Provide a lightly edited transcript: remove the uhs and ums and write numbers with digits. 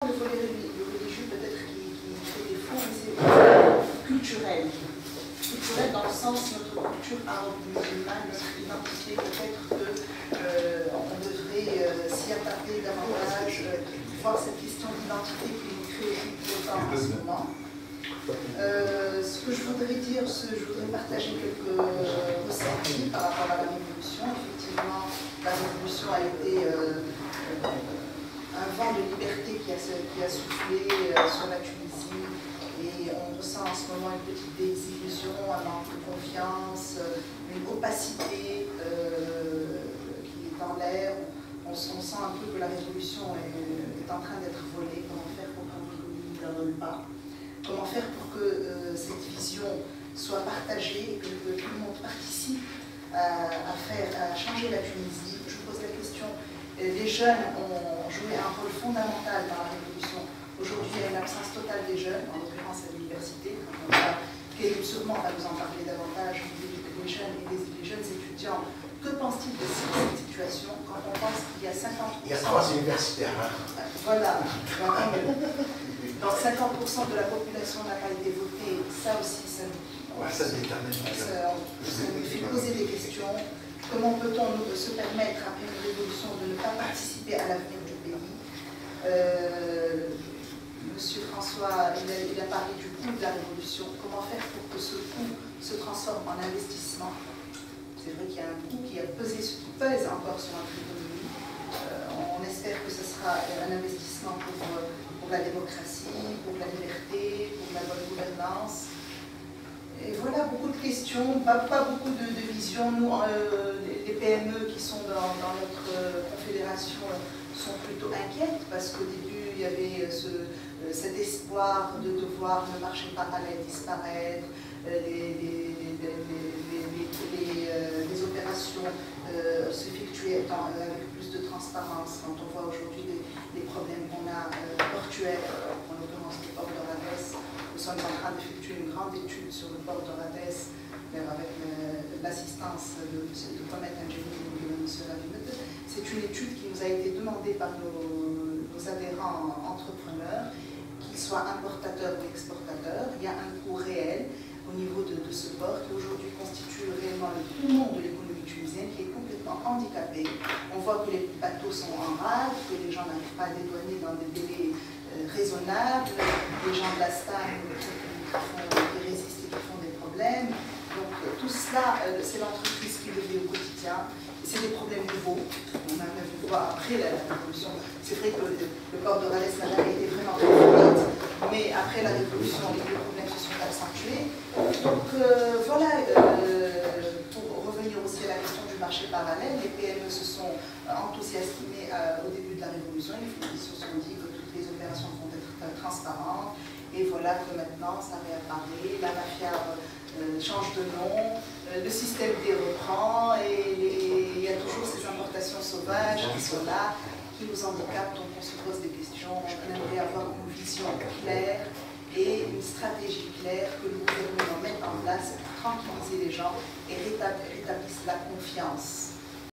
Le volet religieux peut-être qui fait défaut, mais c'est culturel. Culturel dans le sens de notre culture arabo-musulmane, notre identité, peut-être qu'on devrait s'y attarder davantage, voir cette question d'identité qui nous crée autant en ce moment. Ce que je voudrais dire, je voudrais partager quelques ressentis par rapport à la Révolution. Effectivement, la Révolution a été un vent de liberté qui a soufflé sur la Tunisie, et on ressent en ce moment une petite désillusion, un manque de confiance, une opacité qui est dans l'air. On sent un peu que la Révolution est en train d'être volée. Comment faire pour qu'on ne la vole pas? Comment faire pour que cette vision soit partagée et que tout le monde participe à changer la Tunisie? Je vous pose la question. Les jeunes ont joué un rôle fondamental dans la Révolution. Aujourd'hui, il y a une absence totale des jeunes, en l'occurrence à l'université. Kélim sûrement va nous en parler davantage, les jeunes et les jeunes étudiants. Que pensent-ils de cette situation quand on pense qu'il y a 50%... Il y a 3 universitaires. Hein. Voilà. Donc 50% de la population n'a pas été votée. Ça aussi, ça nous fait poser des questions. Comment peut-on se permettre, après une révolution, de ne pas participer à l'avenir du pays? Monsieur François, il a parlé du coût de la révolution. Comment faire pour que ce coût se transforme en investissement? C'est vrai qu'il y a un coût qui pèse encore sur notre économie. On espère que ce sera un investissement pour la démocratie, pour la liberté, pour la bonne gouvernance. Et voilà, beaucoup de questions, pas beaucoup de visions. Nous, les PME qui sont dans notre confédération sont plutôt inquiètes parce qu'au début, il y avait cet espoir de voir le marché parallèle disparaître, les opérations s'effectuer avec plus de transparence. Quand on voit aujourd'hui les problèmes qu'on a portuaires, en l'occurrence le port de Radès, nous sommes en train d'effectuer une grande étude sur le port de Radès avec l'assistance de Mohamed Angelini et de M. Ravimet. C'est une étude qui nous a été demandée par nos adhérents entrepreneurs, qu'ils soient importateurs ou exportateurs. Il y a un coût réel au niveau de ce port qui aujourd'hui constitue réellement le poumon de l'économie tunisienne, qui est complètement handicapé. On voit que les bateaux sont en rade, que les gens n'arrivent pas à dédouaner dans des délais raisonnables, les gens de la STAN qui résistent et qui font des problèmes. Donc tout cela, c'est l'entreprise qui le vit au quotidien. C'est des problèmes nouveaux. On a même vu voir après la révolution. C'est vrai que le port de Radès n'a jamais été vraiment vite, mais après la révolution, les problèmes se sont accentués. Donc voilà, pour revenir aussi à la question du marché parallèle, les PME se sont enthousiasmées au début de la révolution. Ils se sont dit que toutes les opérations vont être transparentes. Et voilà que maintenant, ça réapparaît, la mafia change de nom, le système D reprend, et il y a toujours ces importations sauvages qui sont là, qui nous handicapent, donc on se pose des questions. On aimerait avoir une vision claire et une stratégie claire que le gouvernement mette en place pour tranquilliser les gens et rétablisse la confiance.